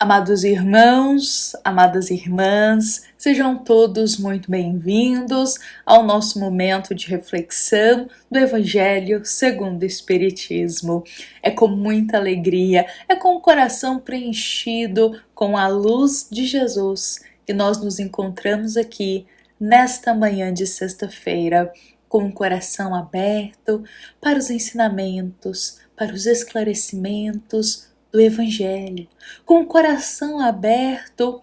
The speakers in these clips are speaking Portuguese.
Amados irmãos, amadas irmãs, sejam todos muito bem-vindos ao nosso momento de reflexão do Evangelho segundo o Espiritismo. É com muita alegria, é com o coração preenchido com a luz de Jesus que nós nos encontramos aqui nesta manhã de sexta-feira, com o coração aberto para os ensinamentos, para os esclarecimentos do Evangelho, com o coração aberto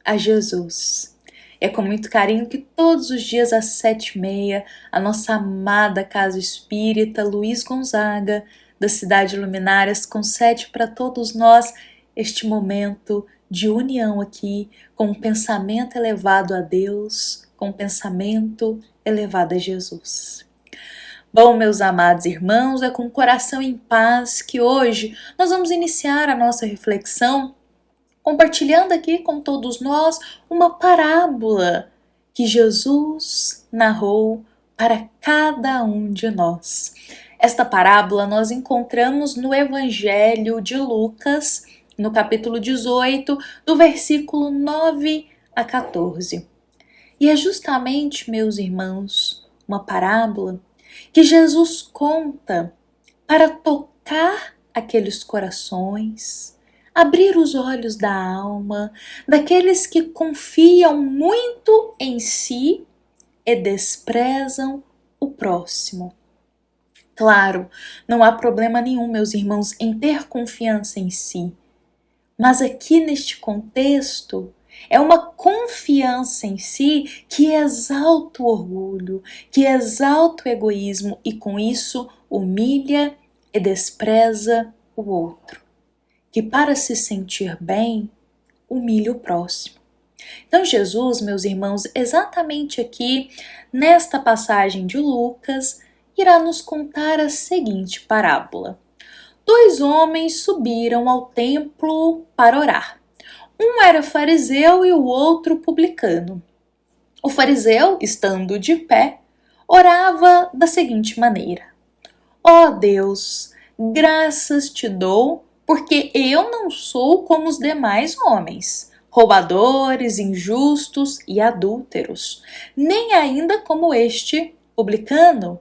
a Jesus. É com muito carinho que todos os dias às 7h30, a nossa amada Casa Espírita Luiz Gonzaga, da Cidade Luminárias, concede para todos nós este momento de união aqui, com um pensamento elevado a Deus, com um pensamento elevado a Jesus. Bom, meus amados irmãos, é com o coração em paz que hoje nós vamos iniciar a nossa reflexão compartilhando aqui com todos nós uma parábola que Jesus narrou para cada um de nós. Esta parábola nós encontramos no Evangelho de Lucas, no capítulo 18, do versículo 9 a 14. E é justamente, meus irmãos, uma parábola que Jesus conta para tocar aqueles corações, abrir os olhos da alma, daqueles que confiam muito em si e desprezam o próximo. Claro, não há problema nenhum, meus irmãos, em ter confiança em si, mas aqui neste contexto, é uma confiança em si que exalta o orgulho, que exalta o egoísmo e com isso humilha e despreza o outro. Que para se sentir bem, humilha o próximo. Então Jesus, meus irmãos, exatamente aqui nesta passagem de Lucas, irá nos contar a seguinte parábola. 2 homens subiram ao templo para orar. Um era fariseu e o outro publicano. O fariseu, estando de pé, orava da seguinte maneira: Ó Deus, graças te dou, porque eu não sou como os demais homens, roubadores, injustos e adúlteros, nem ainda como este publicano.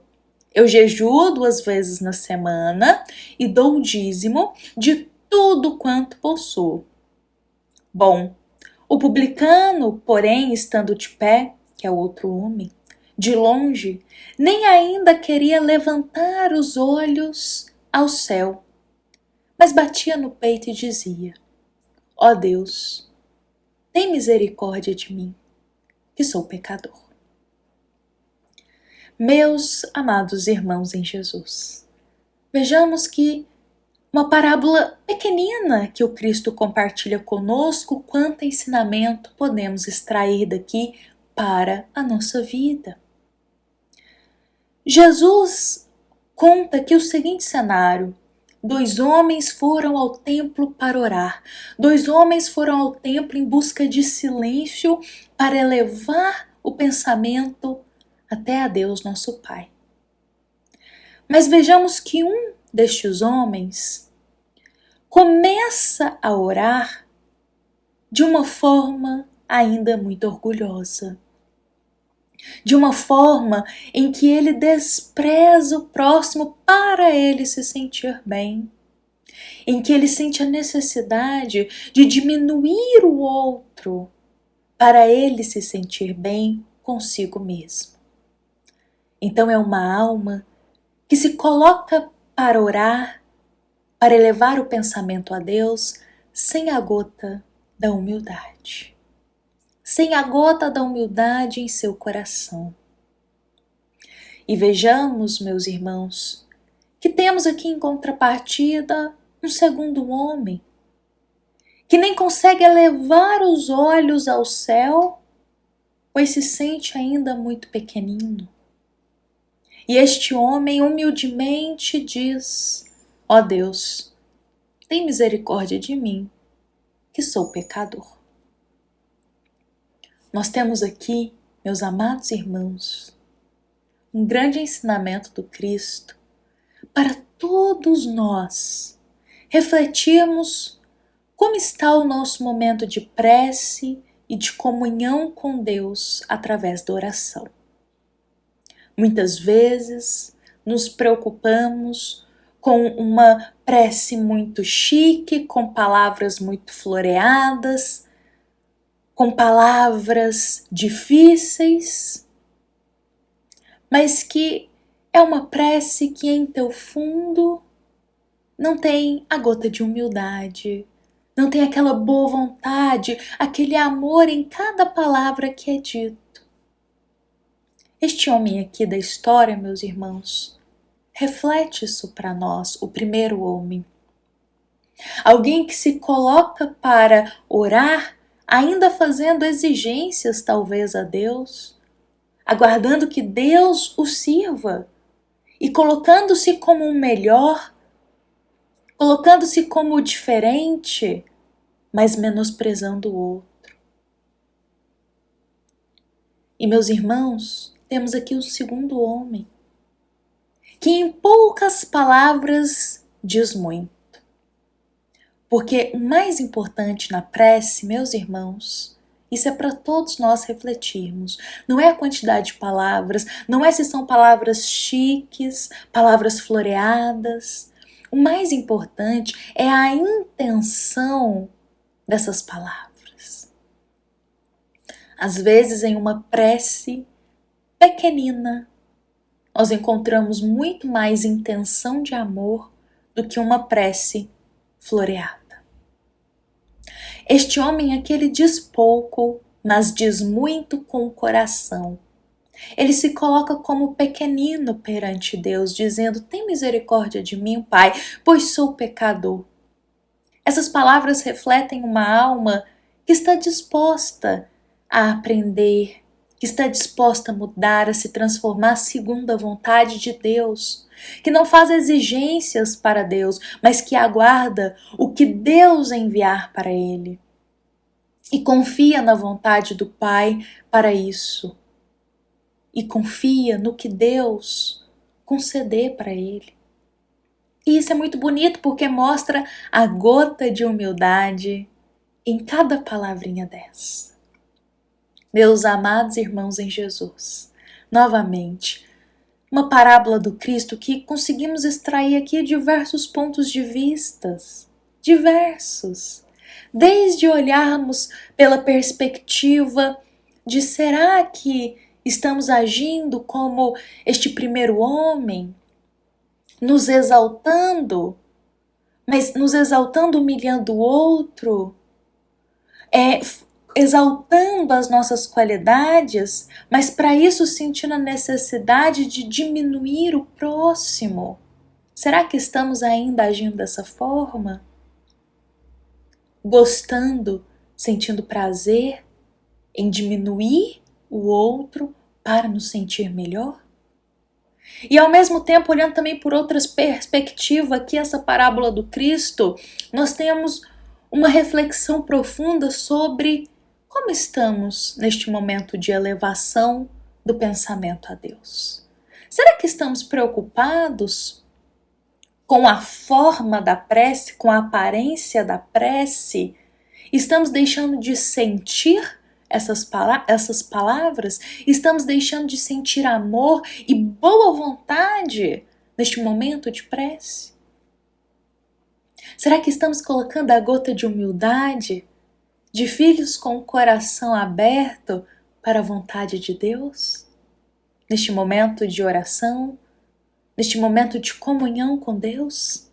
Eu jejuo 2 vezes na semana e dou o dízimo de tudo quanto possuo. Bom, o publicano, porém, estando de pé, que é o outro homem, de longe, nem ainda queria levantar os olhos ao céu, mas batia no peito e dizia: Ó Deus, tem misericórdia de mim, que sou pecador. Meus amados irmãos em Jesus, vejamos que uma parábola pequenina que o Cristo compartilha conosco, quanto ensinamento podemos extrair daqui para a nossa vida. Jesus conta que o seguinte cenário: 2 homens foram ao templo para orar. 2 homens foram ao templo em busca de silêncio para elevar o pensamento até a Deus nosso Pai. Mas vejamos que um destes homens começa a orar de uma forma ainda muito orgulhosa, de uma forma em que ele despreza o próximo para ele se sentir bem, em que ele sente a necessidade de diminuir o outro para ele se sentir bem consigo mesmo. Então é uma alma que se coloca para orar, para elevar o pensamento a Deus, sem a gota da humildade. Sem a gota da humildade em seu coração. E vejamos, meus irmãos, que temos aqui em contrapartida um segundo homem, que nem consegue elevar os olhos ao céu, pois se sente ainda muito pequenino. E este homem humildemente diz: Ó Deus, tem misericórdia de mim, que sou pecador. Nós temos aqui, meus amados irmãos, um grande ensinamento do Cristo para todos nós refletirmos Como está o nosso momento de prece e de comunhão com Deus através da oração? Muitas vezes nos preocupamos com uma prece muito chique, com palavras muito floreadas, com palavras difíceis, mas que é uma prece que em teu fundo não tem a gota de humildade, não tem aquela boa vontade, aquele amor em cada palavra que é dito. Este homem aqui da história, meus irmãos, reflete isso para nós, o primeiro homem. Alguém que se coloca para orar, ainda fazendo exigências talvez a Deus, aguardando que Deus o sirva e colocando-se como o melhor, colocando-se como o diferente, mas menosprezando o outro. E meus irmãos, temos aqui o segundo homem, que em poucas palavras diz muito. Porque o mais importante na prece, meus irmãos, isso é para todos nós refletirmos. Não é a quantidade de palavras, não é se são palavras chiques, palavras floreadas. O mais importante é a intenção dessas palavras. Às vezes, em uma prece pequenina, nós encontramos muito mais intenção de amor do que uma prece floreada. Este homem aqui, ele diz pouco, mas diz muito com o coração. Ele se coloca como pequenino perante Deus, dizendo: tem misericórdia de mim, Pai, pois sou pecador. Essas palavras refletem uma alma que está disposta a aprender, que está disposta a mudar, a se transformar segundo a vontade de Deus, que não faz exigências para Deus, mas que aguarda o que Deus enviar para ele. E confia na vontade do Pai para isso. E confia no que Deus conceder para ele. E isso é muito bonito porque mostra a gota de humildade em cada palavrinha dessa. Meus amados irmãos em Jesus, novamente, uma parábola do Cristo que conseguimos extrair aqui diversos pontos de vistas, diversos. Desde olharmos pela perspectiva de será que estamos agindo como este primeiro homem, nos exaltando, mas nos exaltando humilhando o outro, exaltando as nossas qualidades, mas para isso sentindo a necessidade de diminuir o próximo. Será que estamos ainda agindo dessa forma? Gostando, sentindo prazer em diminuir o outro para nos sentir melhor? E ao mesmo tempo, olhando também por outras perspectivas, aqui essa parábola do Cristo, nós temos uma reflexão profunda sobre como estamos neste momento de elevação do pensamento a Deus. Será que estamos preocupados com a forma da prece, com a aparência da prece? Estamos deixando de sentir essas palavras? Estamos deixando de sentir amor e boa vontade neste momento de prece? Será que estamos colocando a gota de humildade, de filhos com o coração aberto para a vontade de Deus? Neste momento de oração, neste momento de comunhão com Deus?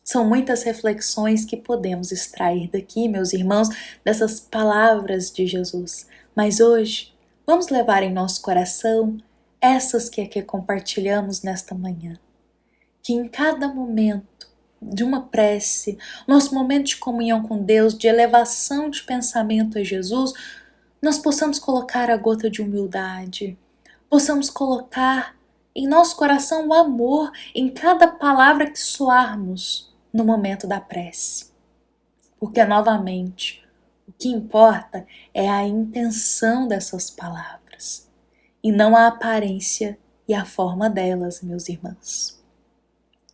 São muitas reflexões que podemos extrair daqui, meus irmãos, dessas palavras de Jesus. Mas hoje, vamos levar em nosso coração essas que aqui compartilhamos nesta manhã. Que em cada momento de uma prece, nosso momento de comunhão com Deus, de elevação de pensamento a Jesus, nós possamos colocar a gota de humildade, possamos colocar em nosso coração o amor em cada palavra que soarmos no momento da prece. Porque, novamente, o que importa é a intenção dessas palavras e não a aparência e a forma delas, meus irmãos.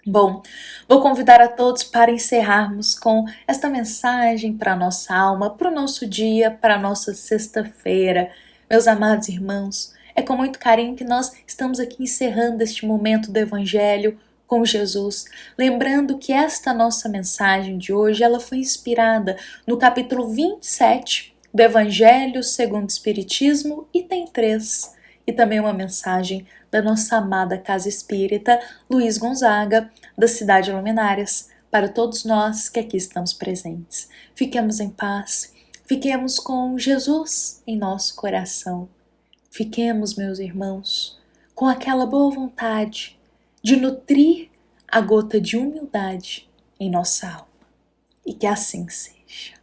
Bom, vou convidar a todos para encerrarmos com esta mensagem para a nossa alma, para o nosso dia, para a nossa sexta-feira. Meus amados irmãos, é com muito carinho que nós estamos aqui encerrando este momento do Evangelho com Jesus, lembrando que esta nossa mensagem de hoje ela foi inspirada no capítulo 27 do Evangelho segundo o Espiritismo, item 3, e também uma mensagem da nossa amada Casa Espírita Luiz Gonzaga, da cidade de Luminárias, para todos nós que aqui estamos presentes. Fiquemos em paz, fiquemos com Jesus em nosso coração. Fiquemos, meus irmãos, com aquela boa vontade de nutrir a gota de humildade em nossa alma. E que assim seja.